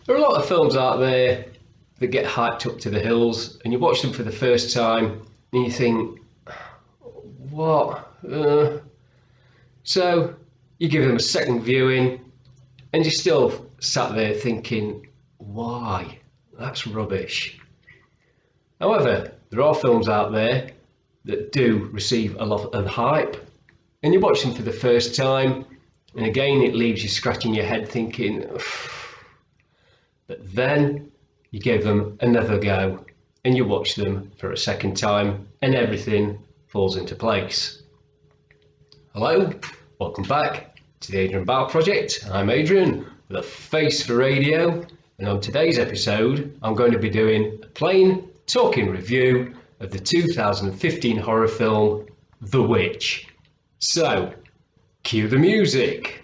There are a lot of films out there that get hyped up to the hills, and you watch them for the first time, and you think, what? So you give them a second viewing, and you're still sat there thinking, why? That's rubbish. However, there are films out there that do receive a lot of hype, and you watch them for the first time, and again it leaves you scratching your head thinking, but then you give them another go, and you watch them for a second time, and everything falls into place. Hello, welcome back to the Adrian Project. I'm Adrian with a face for radio, and on today's episode I'm going to be doing a plain talking review of the 2015 horror film The Witch. So, cue the music.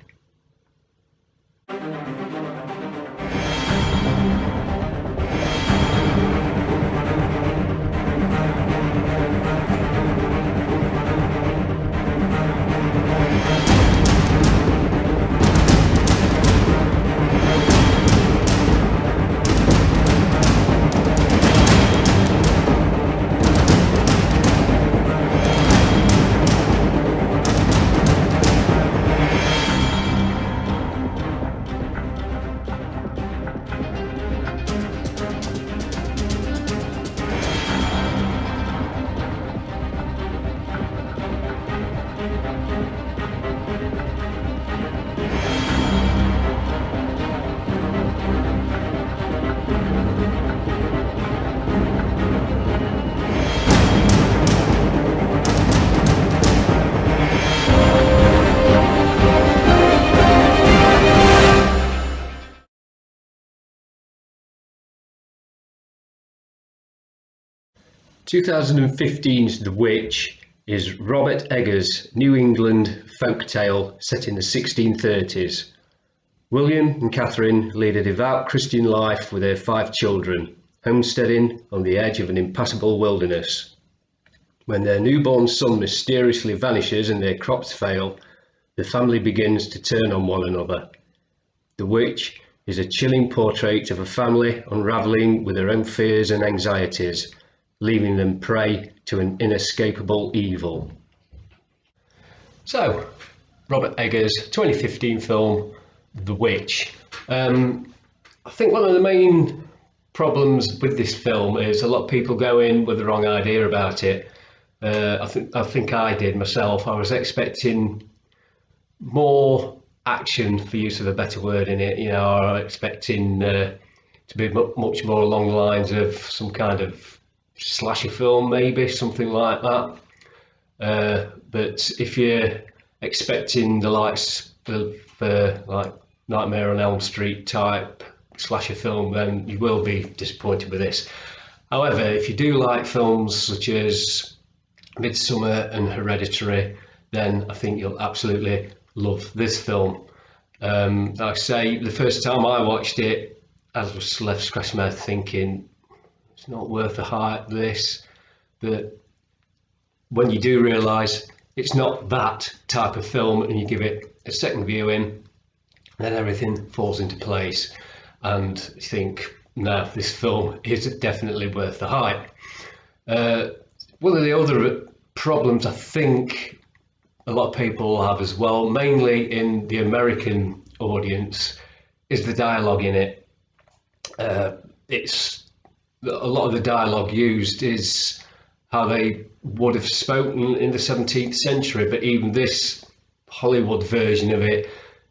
2015's The Witch is Robert Eggers' New England folktale set in the 1630s. William and Catherine lead a devout Christian life with their 5 children, homesteading on the edge of an impassable wilderness. When their newborn son mysteriously vanishes and their crops fail, the family begins to turn on one another. The Witch is a chilling portrait of a family unravelling with their own fears and anxieties, leaving them prey to an inescapable evil. So, Robert Eggers' 2015 film, The Witch. I think one of the main problems with this film is a lot of people go in with the wrong idea about it. I think I did myself. I was expecting more action, for use of a better word, in it. You know, I was expecting to be much more along the lines of some kind of slasher film, maybe something like that. But if you're expecting the likes of like Nightmare on Elm Street type slasher film, then you will be disappointed with this. However, if you do like films such as Midsummer and Hereditary, then I think you'll absolutely love this film. Like I say, the first time I watched it, I was left scratching my head thinking, it's not worth the hype, this. But when you do realise it's not that type of film and you give it a second viewing, then everything falls into place and you think, no, this film is definitely worth the hype. One of the other problems I think a lot of people have as well, mainly in the American audience, is the dialogue in it. It's a lot of the dialogue used is how they would have spoken in the 17th century, but even this Hollywood version of it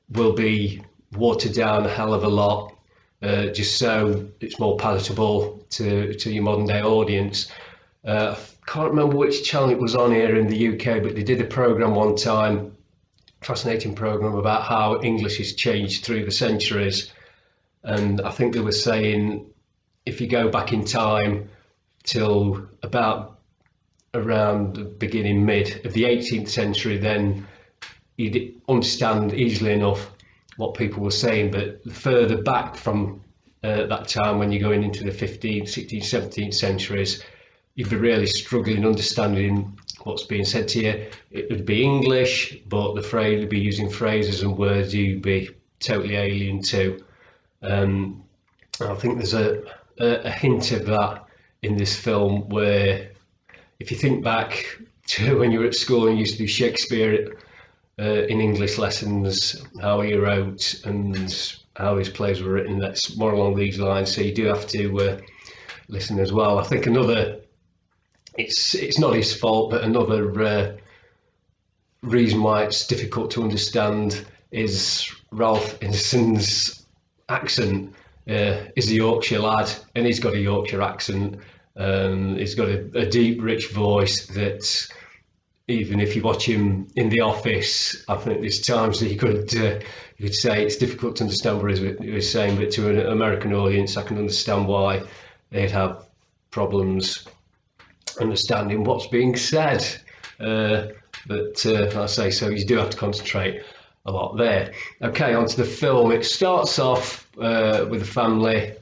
will be watered down a hell of a lot, just so it's more palatable to your modern day audience. I can't remember which channel it was on here in the UK, but they did a programme one time, fascinating programme, about how English has changed through the centuries. And I think they were saying, if you go back in time till about around the beginning, mid of the 18th century, then you'd understand easily enough what people were saying. But further back from that time, when you're going into the 15th, 16th, 17th centuries, you'd be really struggling understanding what's being said to you. It would be English, but the phrase would be using phrases and words you'd be totally alien to. I think there's a hint of that in this film, where if you think back to when you were at school and you used to do Shakespeare in English lessons, how he wrote and how his plays were written, that's more along these lines. So you do have to listen as well. I think another, it's not his fault, but another reason why it's difficult to understand is Ralph Ineson's accent. Is a Yorkshire lad, and he's got a Yorkshire accent. He's got a deep, rich voice that even if you watch him in The Office, I think there's times that you could say it's difficult to understand what he was saying, but to an American audience, I can understand why they'd have problems understanding what's being said. But I say, so you do have to concentrate a lot there. Okay, onto the film. It starts off with a family.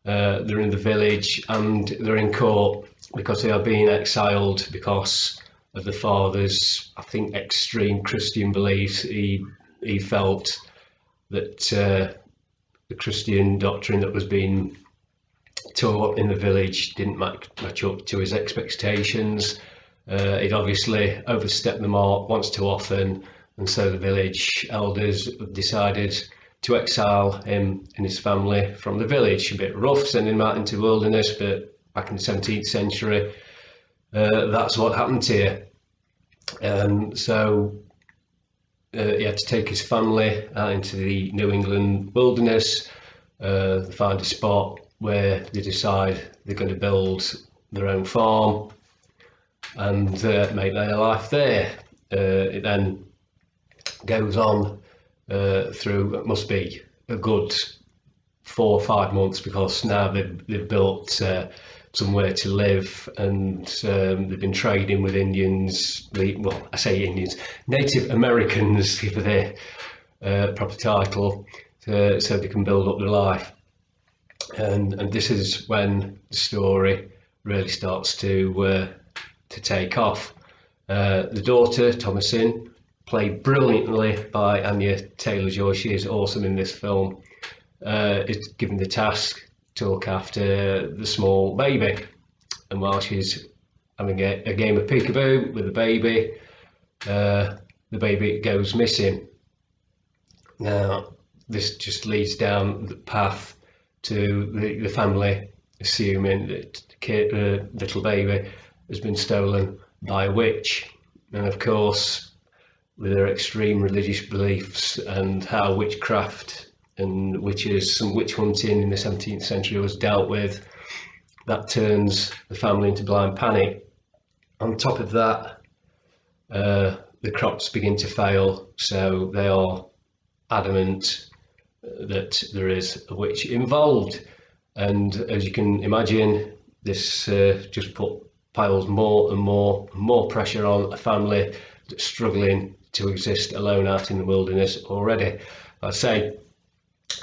They're in the village and they're in court because they are being exiled because of the father's, I think, extreme Christian beliefs. He felt that the Christian doctrine that was being taught in the village didn't match up to his expectations. He'd obviously overstepped the mark once too often, and so the village elders decided to exile him and his family from the village. A bit rough, sending him out into the wilderness, but back in the 17th century, that's what happened here. So he had to take his family out into the New England wilderness, find a spot where they decide they're going to build their own farm and make their life there. It then goes on through, it must be a good 4 or 5 months, because now they've built somewhere to live, and they've been trading with Indians, well, I say Indians, Native Americans, for their proper title, so they can build up their life. And this is when the story really starts to take off. The daughter, Thomasin, played brilliantly by Anya Taylor-Joy. She is awesome in this film. Is given the task to look after the small baby, and while she's having a game of peekaboo with the baby goes missing. Now, this just leads down the path to the family assuming that the little baby has been stolen by a witch. And of course, with their extreme religious beliefs and how witchcraft and witches and witch hunting in the 17th century was dealt with, that turns the family into blind panic. On top of that, the crops begin to fail, so they are adamant that there is a witch involved. And as you can imagine, this just piles more and more pressure on a family that's struggling to exist alone out in the wilderness already. I'd say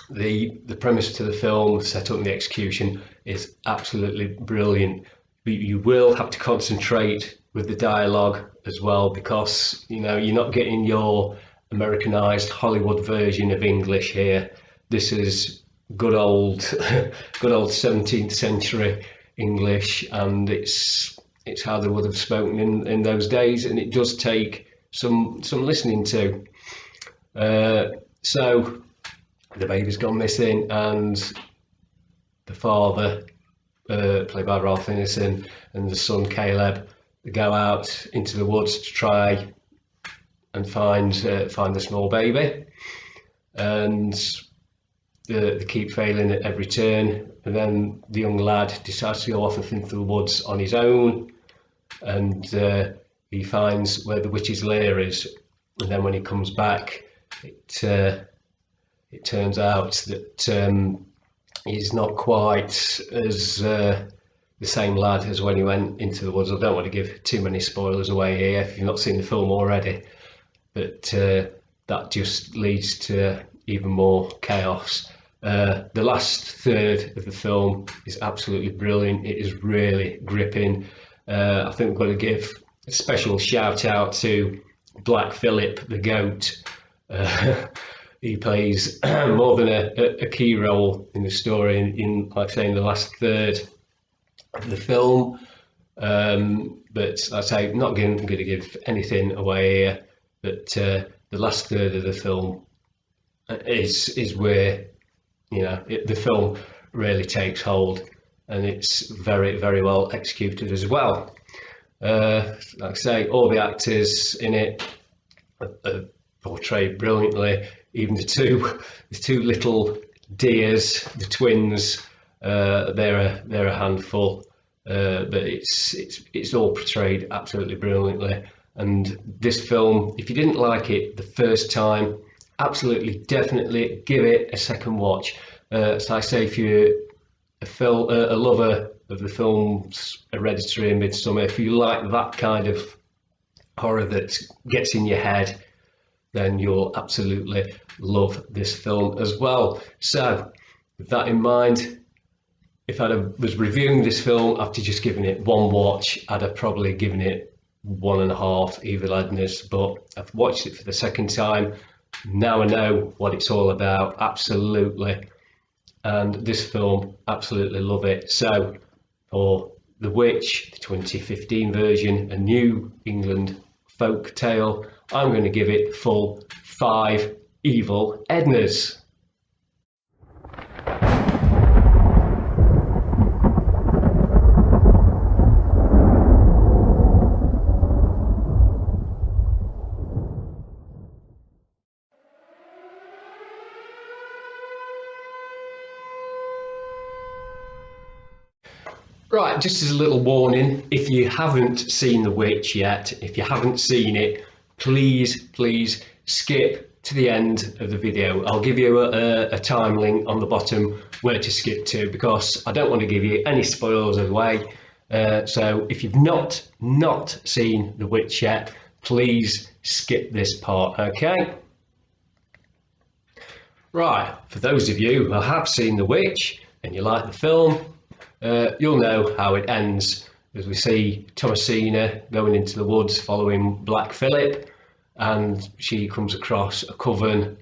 the premise to the film, set up and the execution, is absolutely brilliant. But you will have to concentrate with the dialogue as well, because you're not getting your Americanized Hollywood version of English here. This is good old 17th century English, and it's how they would have spoken in those days, and it does take some listening to. So the baby's gone missing, and the father, played by Ralph Ineson, and the son Caleb go out into the woods to try and find the small baby, and they keep failing at every turn. And then the young lad decides to go off into the woods on his own, and he finds where the witch's lair is. And then when he comes back, it turns out that he's not quite as the same lad as when he went into the woods. I don't want to give too many spoilers away here if you've not seen the film already, but that just leads to even more chaos. The last third of the film is absolutely brilliant. It is really gripping. I think we've got to give a special shout out to Black Phillip the goat. he plays more than a key role in the story in, like I say, in the last third of the film. But like I say, not going to give anything away here. But the last third of the film is where the film really takes hold, and it's very, very well executed as well. Like I say, all the actors in it are portrayed brilliantly. Even the two little dears, the twins, they're a handful. But it's all portrayed absolutely brilliantly. And this film, if you didn't like it the first time, absolutely, definitely give it a second watch. So I say, if you're a lover of the films Hereditary and Midsummer, if you like that kind of horror that gets in your head, then you'll absolutely love this film as well. So with that in mind, if I was reviewing this film after just giving it one watch, I'd have probably given it 1.5 Evil Ednas, but I've watched it for the second time. Now I know what it's all about, absolutely. And this film, absolutely love it. So for The Witch, the 2015 version, a New England folk tale, I'm going to give it full 5 Evil Ednas. Right, just as a little warning, if you haven't seen The Witch yet, if you haven't seen it, please skip to the end of the video. I'll give you a time link on the bottom where to skip to, because I don't want to give you any spoilers away. So if you've not seen The Witch yet, please skip this part, okay? Right, for those of you who have seen The Witch and you like the film, you'll know how it ends, as we see Thomasina going into the woods following Black Phillip, and she comes across a coven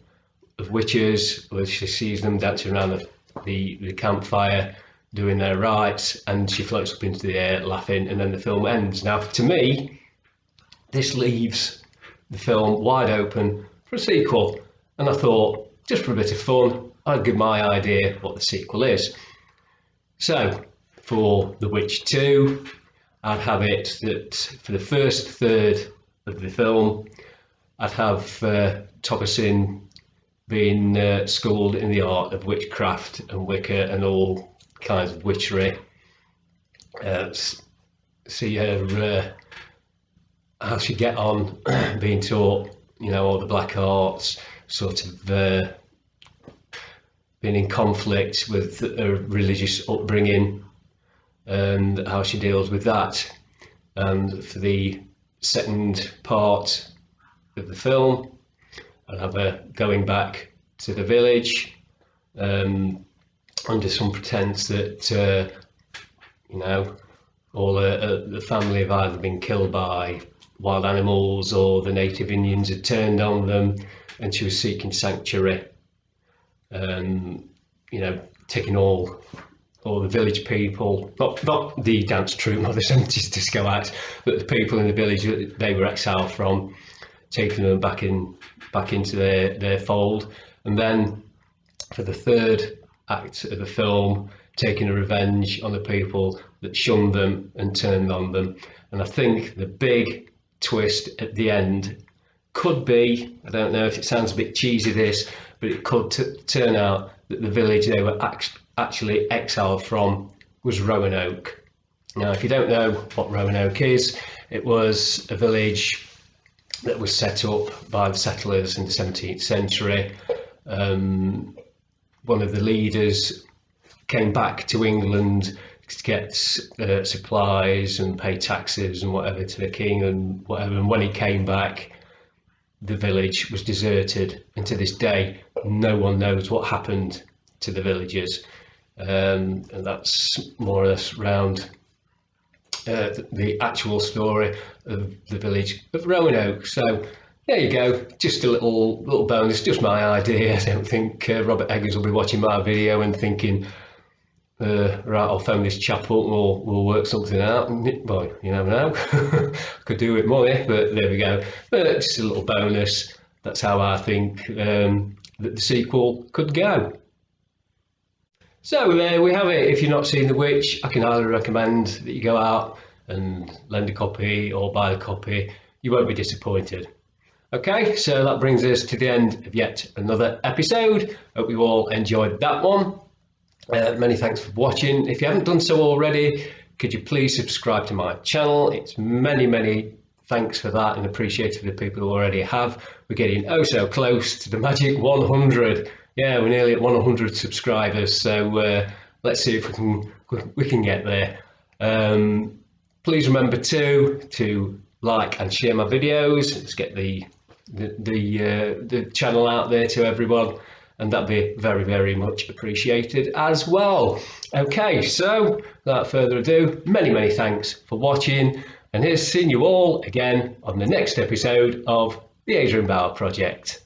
of witches where she sees them dancing around the campfire doing their rites, and she floats up into the air laughing, and then the film ends. Now, to me, this leaves the film wide open for a sequel, and I thought, just for a bit of fun, I'd give my idea what the sequel is. So, for The Witch 2, I'd have it that for the first third of the film, I'd have Thomasin being schooled in the art of witchcraft and Wicca and all kinds of witchery. See her, how she get on being taught, all the black arts, sort of being in conflict with a religious upbringing, and how she deals with that. And for the second part of the film, I'll have her going back to the village under some pretense that all the family have either been killed by wild animals or the native Indians had turned on them, and she was seeking sanctuary. Taking all the village people, not the dance troupe or the 70s disco act, but the people in the village that they were exiled from, taking them back into their fold. And then for the third act of the film, taking a revenge on the people that shunned them and turned on them. And I think the big twist at the end could be, I don't know if it sounds a bit cheesy this, but it could turn out that the village they were actually exiled from was Roanoke. Now, if you don't know what Roanoke is, it was a village that was set up by the settlers in the 17th century. One of the leaders came back to England to get supplies and pay taxes and whatever to the king and whatever. And when he came back, the village was deserted, and to this day, no one knows what happened to the villagers. And that's more or less around the actual story of the village of Roanoke. So there you go. Just a little bonus, just my idea. I don't think Robert Eggers will be watching my video and thinking, right, I'll phone this chap up and we'll work something out. Well, you never know. Could do with money, but there we go. But just a little bonus. That's how I think that the sequel could go. So there we have it. If you've not seen The Witch, I can highly recommend that you go out and lend a copy or buy a copy. You won't be disappointed. Okay, so that brings us to the end of yet another episode. Hope you all enjoyed that one. Many thanks for watching. If you haven't done so already, could you please subscribe to my channel? It's many thanks for that and appreciated the people who already have. We're getting oh so close to the magic 100. Yeah, we're nearly at 100 subscribers, so let's see if we can get there. Please remember to like and share my videos. Let's get the channel out there to everyone, and that'd be very much appreciated as well. Okay, so without further ado, many thanks for watching, and here's seeing you all again on the next episode of the Adrian Bauer Project.